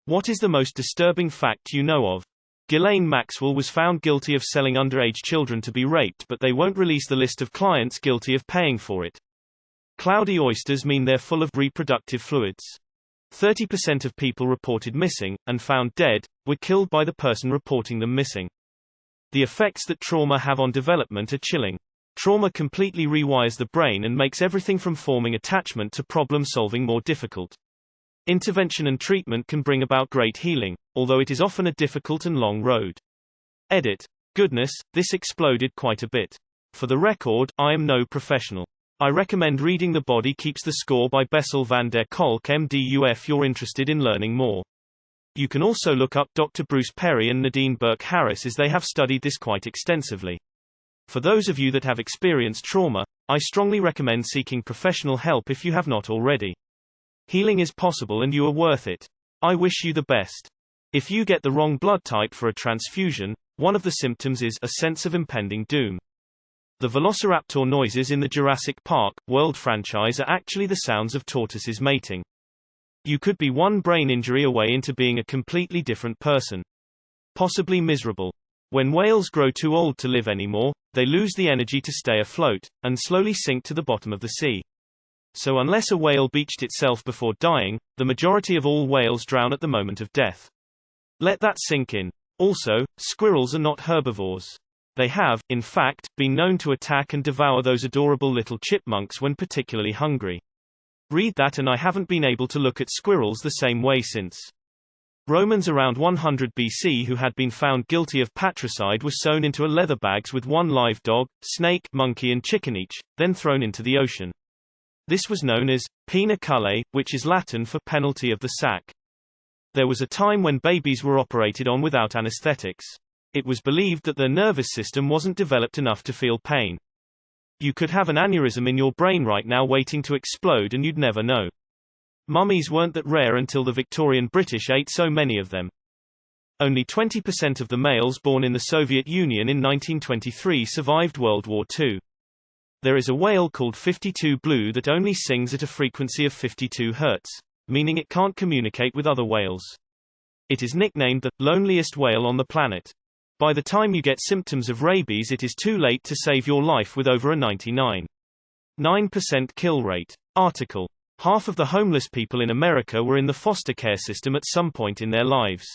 What is the most disturbing fact you know of? Ghislaine Maxwell was found guilty of selling underage children to be raped, but they won't release the list of clients guilty of paying for it. Cloudy oysters mean they're full of reproductive fluids. 30% of people reported missing, and found dead, were killed by the person reporting them missing. The effects that trauma have on development are chilling. Trauma completely rewires the brain and makes everything from forming attachment to problem solving more difficult. Intervention and treatment can bring about great healing, although it is often a difficult and long road. Edit. Goodness, this exploded quite a bit. For the record, I am no professional. I recommend reading The Body Keeps the Score by Bessel van der Kolk MD if you're interested in learning more. You can also look up Dr. Bruce Perry and Nadine Burke Harris, as they have studied this quite extensively. For those of you that have experienced trauma, I strongly recommend seeking professional help if you have not already. Healing is possible and you are worth it. I wish you the best. If you get the wrong blood type for a transfusion, one of the symptoms is a sense of impending doom. The velociraptor noises in the Jurassic Park World franchise are actually the sounds of tortoises mating. You could be one brain injury away into being a completely different person. Possibly miserable. When whales grow too old to live anymore, they lose the energy to stay afloat, and slowly sink to the bottom of the sea. So unless a whale beached itself before dying, the majority of all whales drown at the moment of death. Let that sink in. Also, squirrels are not herbivores. They have, in fact, been known to attack and devour those adorable little chipmunks when particularly hungry. Read that, and I haven't been able to look at squirrels the same way since. Romans around 100 BC who had been found guilty of patricide were sewn into leather bags with one live dog, snake, monkey and chicken each, then thrown into the ocean. This was known as pena cullae, which is Latin for penalty of the sack. There was a time when babies were operated on without anesthetics. It was believed that their nervous system wasn't developed enough to feel pain. You could have an aneurysm in your brain right now waiting to explode and you'd never know. Mummies weren't that rare until the Victorian British ate so many of them. Only 20% of the males born in the Soviet Union in 1923 survived World War II. There is a whale called 52 Blue that only sings at a frequency of 52 Hz, meaning it can't communicate with other whales. It is nicknamed the loneliest whale on the planet. By the time you get symptoms of rabies, it is too late to save your life with over a 99.9% kill rate. Article. Half of the homeless people in America were in the foster care system at some point in their lives.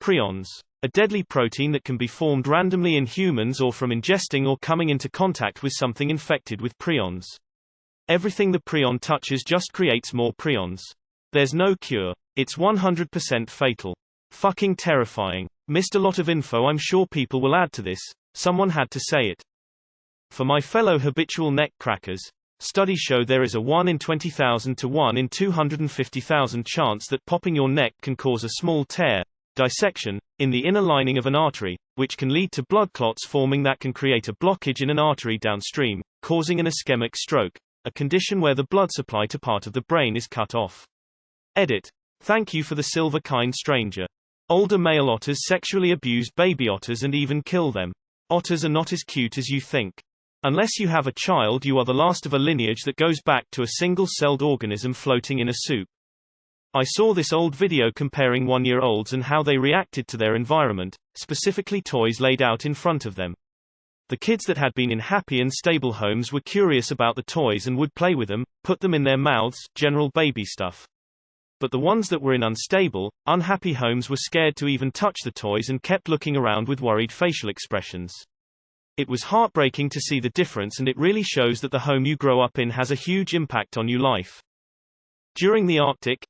Prions. A deadly protein that can be formed randomly in humans or from ingesting or coming into contact with something infected with prions. Everything the prion touches just creates more prions. There's no cure. It's 100% fatal. Fucking terrifying. Missed a lot of info. I'm sure people will add to this. Someone had to say it. For my fellow habitual neck crackers, studies show there is a 1 in 20,000 to 1 in 250,000 chance that popping your neck can cause a small tear, dissection, in the inner lining of an artery, which can lead to blood clots forming that can create a blockage in an artery downstream, causing an ischemic stroke, a condition where the blood supply to part of the brain is cut off. Edit. Thank you for the silver, kind stranger. Older male otters sexually abuse baby otters and even kill them. Otters are not as cute as you think. Unless you have a child, you are the last of a lineage that goes back to a single-celled organism floating in a soup. I saw this old video comparing 1-year-olds and how they reacted to their environment, specifically toys laid out in front of them. The kids that had been in happy and stable homes were curious about the toys and would play with them, put them in their mouths, general baby stuff. But the ones that were in unstable, unhappy homes were scared to even touch the toys and kept looking around with worried facial expressions. It was heartbreaking to see the difference, and it really shows that the home you grow up in has a huge impact on your life. During the Arctic,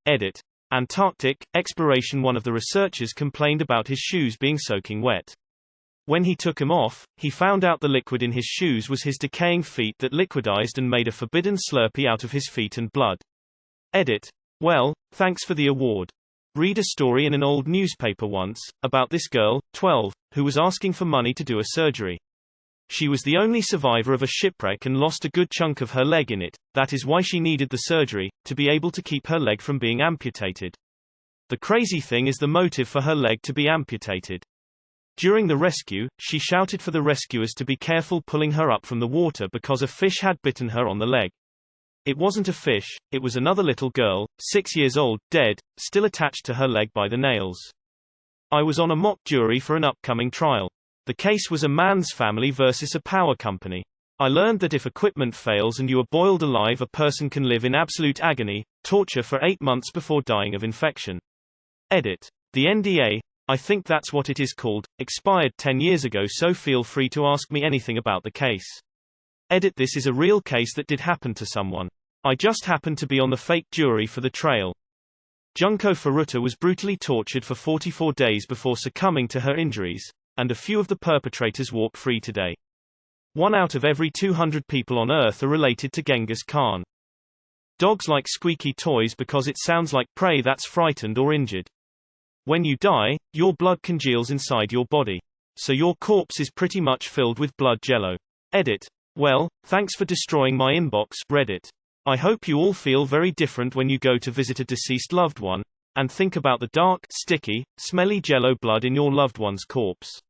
Antarctic, exploration, one of the researchers complained about his shoes being soaking wet. When he took them off, he found out the liquid in his shoes was his decaying feet that liquidized and made a forbidden Slurpee out of his feet and blood. Edit. Well, thanks for the award. Read a story in an old newspaper once, about this girl, 12, who was asking for money to do a surgery. She was the only survivor of a shipwreck and lost a good chunk of her leg in it. That is why she needed the surgery, to be able to keep her leg from being amputated. The crazy thing is the motive for her leg to be amputated. During the rescue, she shouted for the rescuers to be careful pulling her up from the water because a fish had bitten her on the leg. It wasn't a fish, it was another little girl, 6 years old, dead, still attached to her leg by the nails. I was on a mock jury for an upcoming trial. The case was a man's family versus a power company. I learned that if equipment fails and you are boiled alive, a person can live in absolute agony, torture for 8 months before dying of infection. Edit. The NDA, I think that's what it is called, expired 10 years ago, so feel free to ask me anything about the case. Edit. This is a real case that did happen to someone. I just happened to be on the fake jury for the trail. Junko Furuta was brutally tortured for 44 days before succumbing to her injuries, and a few of the perpetrators walk free today. 1 out of every 200 people on Earth are related to Genghis Khan. Dogs like squeaky toys because it sounds like prey that's frightened or injured. When you die, your blood congeals inside your body. So your corpse is pretty much filled with blood jello. Edit. Well, thanks for destroying my inbox, Reddit. I hope you all feel very different when you go to visit a deceased loved one, and think about the dark, sticky, smelly jello blood in your loved one's corpse.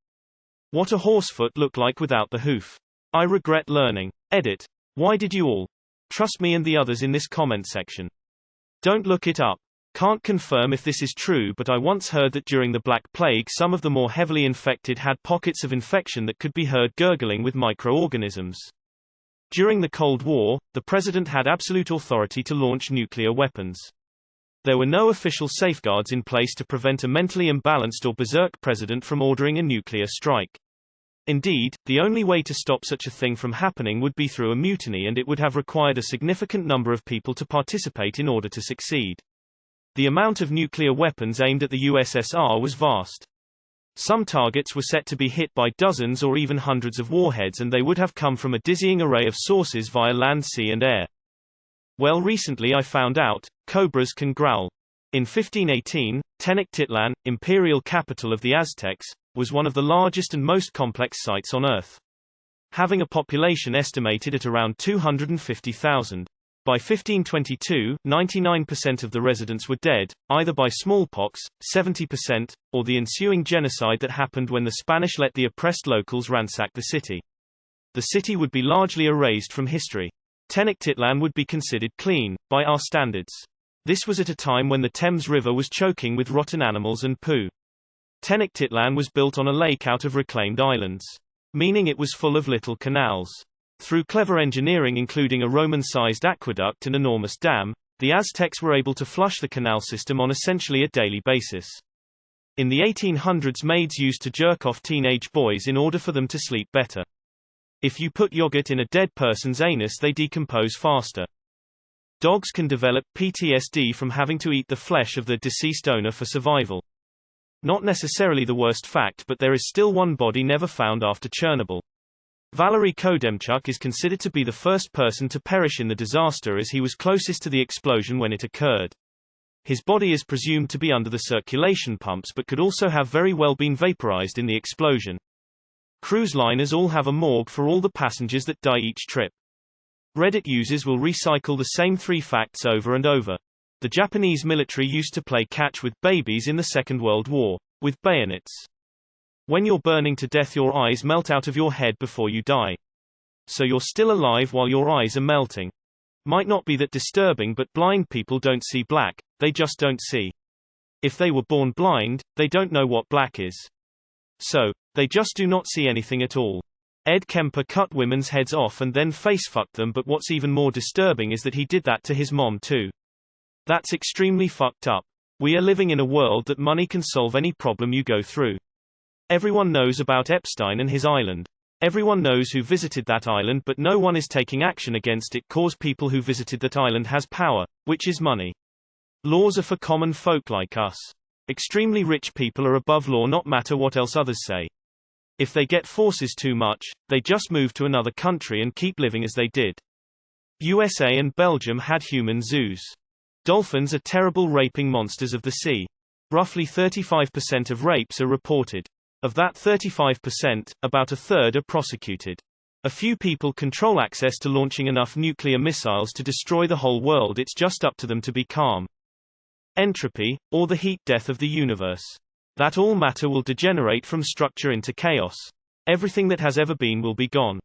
What a horsefoot looked like without the hoof. I regret learning. Edit. Why did you all? Trust me and the others in this comment section. Don't look it up. Can't confirm if this is true, but I once heard that during the Black Plague some of the more heavily infected had pockets of infection that could be heard gurgling with microorganisms. During the Cold War, the president had absolute authority to launch nuclear weapons. There were no official safeguards in place to prevent a mentally imbalanced or berserk president from ordering a nuclear strike. Indeed, the only way to stop such a thing from happening would be through a mutiny, and it would have required a significant number of people to participate in order to succeed. The amount of nuclear weapons aimed at the USSR was vast. Some targets were set to be hit by dozens or even hundreds of warheads, and they would have come from a dizzying array of sources via land, sea and air. Well, recently I found out, cobras can growl. In 1518, Tenochtitlan, imperial capital of the Aztecs, was one of the largest and most complex sites on Earth, having a population estimated at around 250,000. By 1522, 99% of the residents were dead, either by smallpox, 70%, or the ensuing genocide that happened when the Spanish let the oppressed locals ransack the city. The city would be largely erased from history. Tenochtitlan would be considered clean, by our standards. This was at a time when the Thames River was choking with rotten animals and poo. Tenochtitlan was built on a lake out of reclaimed islands, meaning it was full of little canals. Through clever engineering, including a Roman-sized aqueduct and enormous dam, the Aztecs were able to flush the canal system on essentially a daily basis. In the 1800s, maids used to jerk off teenage boys in order for them to sleep better. If you put yogurt in a dead person's anus, they decompose faster. Dogs can develop PTSD from having to eat the flesh of the deceased owner for survival. Not necessarily the worst fact, but there is still one body never found after Chernobyl. Valery Kodemchuk is considered to be the first person to perish in the disaster, as he was closest to the explosion when it occurred. His body is presumed to be under the circulation pumps, but could also have very well been vaporized in the explosion. Cruise liners all have a morgue for all the passengers that die each trip. Reddit users will recycle the same 3 facts over and over. The Japanese military used to play catch with babies in the Second World War, with bayonets. When you're burning to death, your eyes melt out of your head before you die. So you're still alive while your eyes are melting. Might not be that disturbing, but blind people don't see black, they just don't see. If they were born blind, they don't know what black is. So, they just do not see anything at all. Ed Kemper cut women's heads off and then face-fucked them, but what's even more disturbing is that he did that to his mom too. That's extremely fucked up. We are living in a world that money can solve any problem you go through. Everyone knows about Epstein and his island. Everyone knows who visited that island, but no one is taking action against it, cause people who visited that island has power, which is money. Laws are for common folk like us. Extremely rich people are above law, not matter what else others say. If they get forces too much, they just move to another country and keep living as they did. USA and Belgium had human zoos. Dolphins are terrible raping monsters of the sea. Roughly 35% of rapes are reported. Of that 35%, about a third are prosecuted. A few people control access to launching enough nuclear missiles to destroy the whole world. It's just up to them to be calm. Entropy, or the heat death of the universe. That all matter will degenerate from structure into chaos. Everything that has ever been will be gone.